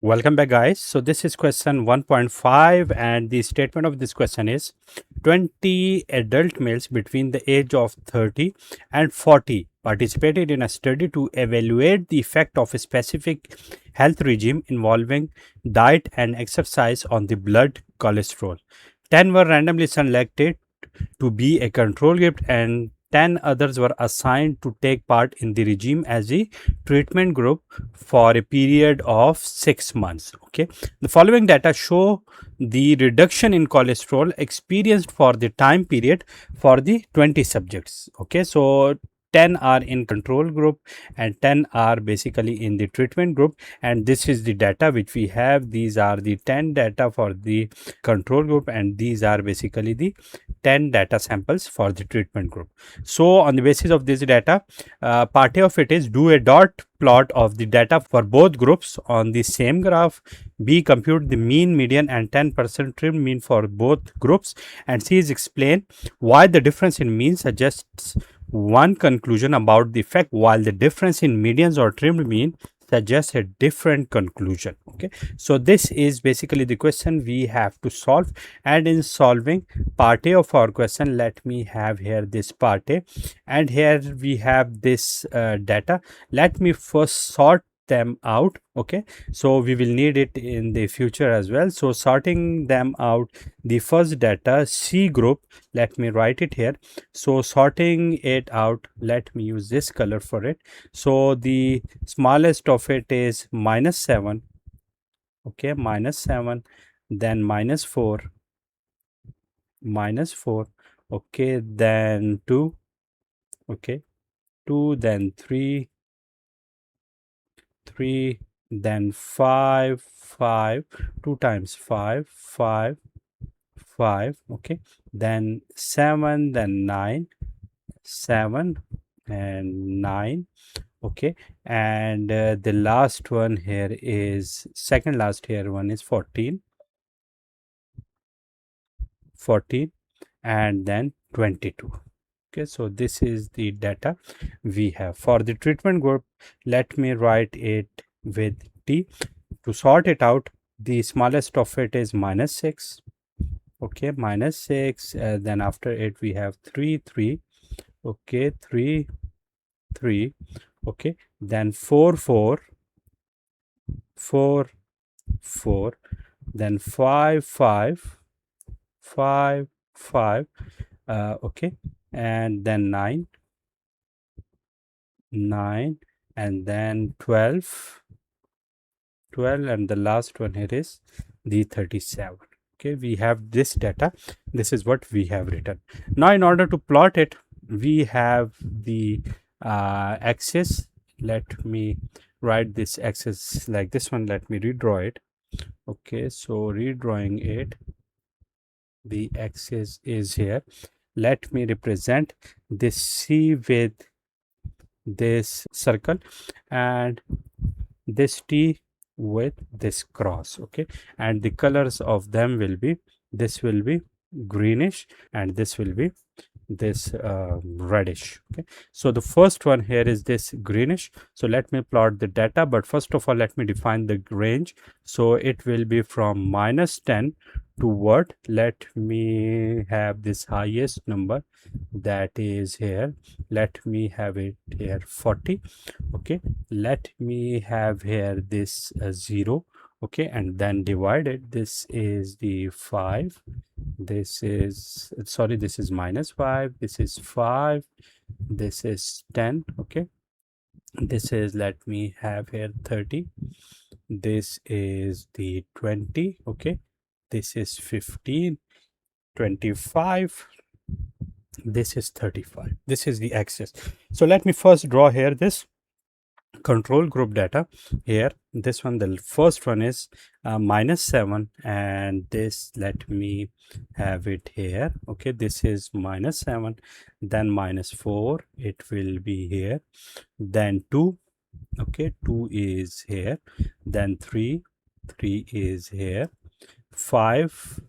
Welcome back, guys. So this is question 1.5 and the statement of this question is 20 adult males between the age of 30 and 40 participated in a study to evaluate the effect of a specific health regime involving diet and exercise on the blood cholesterol. 10 were randomly selected to be a control group and 10 others were assigned to take part in the regime as a treatment group for a period of 6 months. Okay, the following data show the reduction in cholesterol experienced for the time period for the 20 subjects. Okay, so 10 are in control group and 10 are basically in the treatment group, and this is the data which we have. These are the 10 data for the control group and these are basically the 10 data samples for the treatment group. So on the basis of this data, part A of it is do a dot plot of the data for both groups on the same graph. B, compute the mean, median and 10% trim mean for both groups, and C is explain why the difference in mean suggests one conclusion about the effect while the difference in medians or trimmed mean suggests a different conclusion. Okay, so this is basically the question we have to solve, and in solving part A of our question, let me have here this part A, and here we have this data. Let me first sort them out. Okay, so we will need it in the future as well. So sorting them out, the first data C group, let me write it here. So sorting it out, let me use this color for it. So the smallest of it is -7. Okay, -7, then -4, -4. Okay, then 2. Okay, 2, then 3, then 5, 2 times 5, 5. Okay, then 7, then 9, 7 and 9. Okay, and the last one here is second last here one is 14, and then 22. Okay, so this is the data we have for the treatment group. Let me write it with T. To sort it out, the smallest of it is -6. Okay, -6, then after it we have 3, 3. Okay, 3, 3. Okay, then 4, 4, 4, 4, then 5, 5, 5, 5. Okay, and then 9, 9, and then 12, and the last one here is the 37. Okay, we have this data. This is what we have written. Now in order to plot it, we have the axis. Let me write this axis like this one. Let me redraw it. Okay, so redrawing it, the axis is here. Let me represent this C with this circle and this T with this cross. Okay, and the colors of them will be, this will be greenish and this will be this reddish. Okay, so the first one here is this greenish. So let me plot the data, but first of all let me define the range. So it will be from -10 to what? Let me have this highest number, that is here. Let me have it here 40. Okay, let me have here this 0. Okay, and then divided, this is the 5, this is, sorry, this is -5, this is 5, this is 10. Okay, this is, let me have here 30, this is the 20. Okay, this is 15, 25, this is 35. This is the axis. So let me first draw here this control group data here. This one, the first one is -7, and this, let me have it here. Okay, this is -7, then -4, it will be here, then 2. Okay, 2 is here, then 3 is here, 5,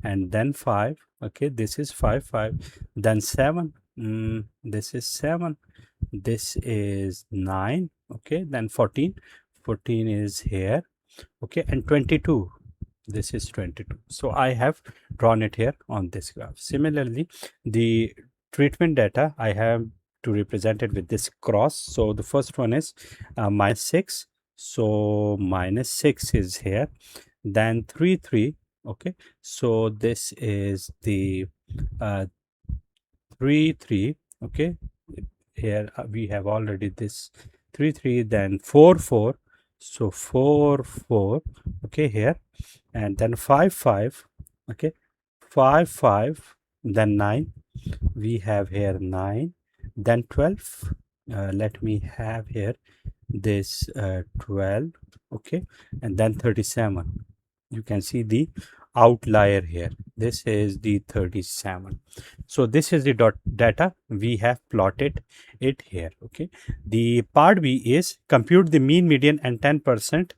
and then 5. Okay, this is 5, then 7, this is 7, this is 9. Okay, then 14 is here, okay, and 22, this is 22. So I have drawn it here on this graph. Similarly, the treatment data, I have to represent it with this cross. So the first one is -6. So -6 is here. Then 3, 3. Okay. So this is the 3, 3. Okay. Here we have already this 3, 3, then 4, 4. So 4, 4. Okay. Here, and then 5, 5. Okay. 5, 5. Then 9. We have here 9. Then 12. Let me have here this 12. Okay. And then 37. You can see the outlier here. This is the 37. So this is the data we have plotted it here. Okay. The part B is compute the mean, median, and 10%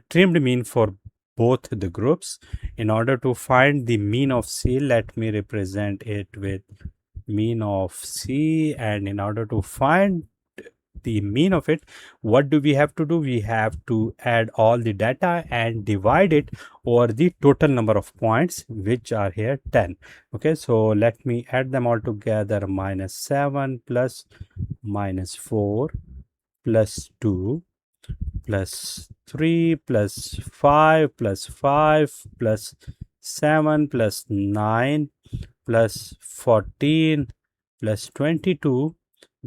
trimmed mean for both the groups. In order to find the mean of C, let me represent it with mean of C, and in order to find the mean of it, what do we have to do? We have to add all the data and divide it over the total number of points, which are here 10. Okay, so let me add them all together. -7 plus -4 plus 2 plus 3 plus 5 plus 5 plus 7 plus 9 plus 14 plus 22,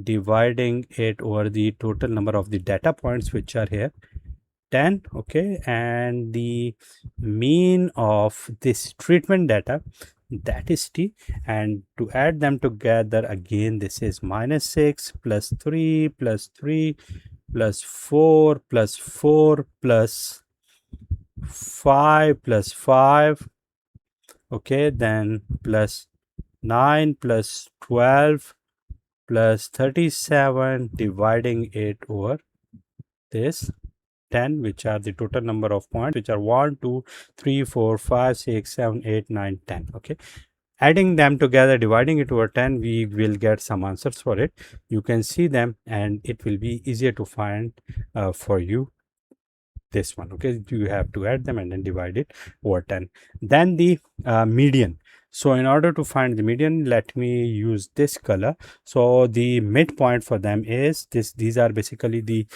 dividing it over the total number of the data points, which are here 10. Okay, and the mean of this treatment data, that is T, and to add them together again, this is -6 plus 3 plus 3 plus 4 plus 4 plus 5 plus 5. Okay, then plus 9 plus 12 plus 37, dividing it over this 10, which are the total number of points, which are 1, 2, 3, 4, 5, 6, 7, 8, 9, 10. Okay, adding them together, dividing it over 10, we will get some answers for it. You can see them, and it will be easier to find for you this one. Okay, you have to add them and then divide it over 10. Then the median. So in order to find the median, let me use this color. So the midpoint for them is this. These are basically the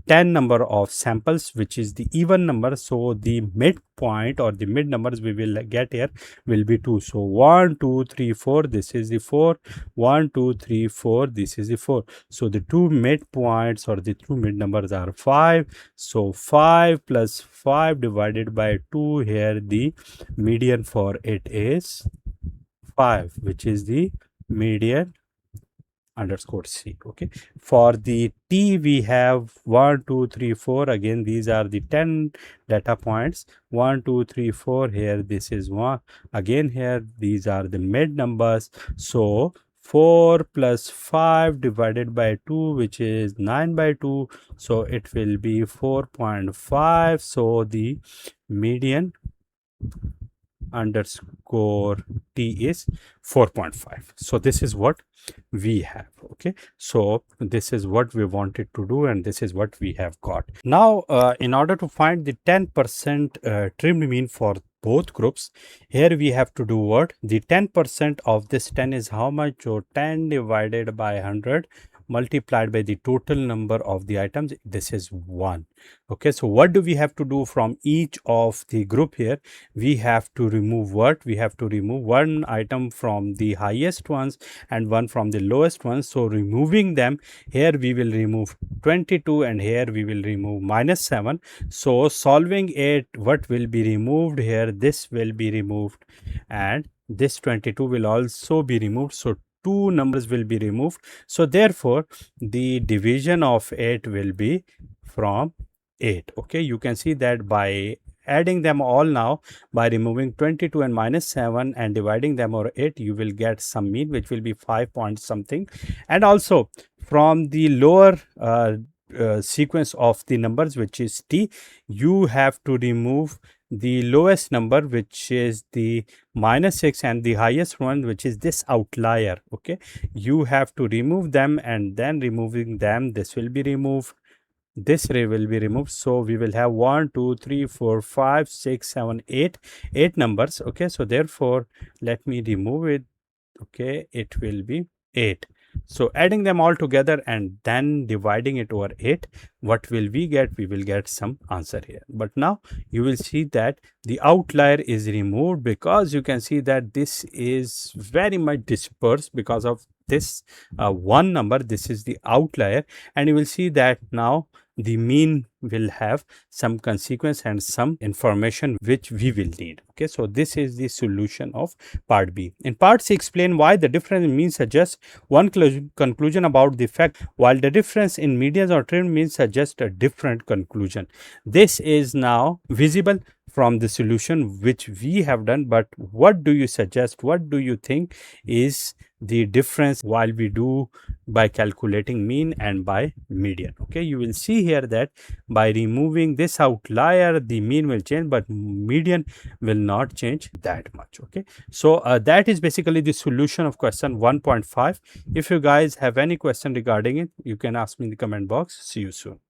10 number of samples, which is the even number. So the midpoint or the mid numbers we will get here will be 2. So 1, 2, 3, 4. This is the 4. 1, 2, 3, 4. This is the 4. So the two midpoints or the two mid numbers are 5. So 5 plus 5 divided by 2. Here the median for it is 5, which is the median underscore C. Okay, for the T we have 1, 2, 3, 4. Again, these are the 10 data points. 1, 2, 3, 4. Here this is 1. Again, here these are the mid numbers. So 4 plus 5 divided by 2, which is 9 by 2. So it will be 4.5. So the median underscore T is 4.5. So this is what we have. Okay, so this is what we wanted to do, and this is what we have got. Now in order to find the 10% trimmed mean for both groups, here we have to do what? The 10% of this 10 is how much? So 10 divided by 100 multiplied by the total number of the items, this is 1. Okay, so what do we have to do from each of the group here? We have to remove what? We have to remove one item from the highest ones and one from the lowest ones. So removing them, here we will remove 22 and here we will remove -7. So solving it, what will be removed here? This will be removed and this 22 will also be removed. So two numbers will be removed. So therefore the division of it will be from 8. Okay, you can see that by adding them all now, by removing 22 and -7 and dividing them over 8, you will get some mean, which will be 5 point something. And also from the lower sequence of the numbers, which is T, you have to remove the lowest number, which is the -6, and the highest one, which is this outlier. Okay, you have to remove them, and then removing them, this will be removed. this ray will be removed. So we will have 1 2 3 4 5 6 7 8 numbers. Okay, so therefore let me remove it. Okay, it will be 8. So adding them all together and then dividing it over 8, what will we get? We will get some answer here. But now you will see that the outlier is removed, because you can see that this is very much dispersed because of this one number. This is the outlier, and you will see that now the mean will have some consequence and some information which we will need. Okay, so this is the solution of part B. In part C, explain why the difference in mean suggests one conclusion about the fact, while the difference in medians or trend means suggests a different conclusion. This is now visible from the solution which we have done, but what do you suggest? What do you think is the difference while we do by calculating mean and by median? Okay, you will see here that by removing this outlier, the mean will change, but median will not change that much. Okay, so that is basically the solution of question 1.5. If you guys have any question regarding it, you can ask me in the comment box. See you soon.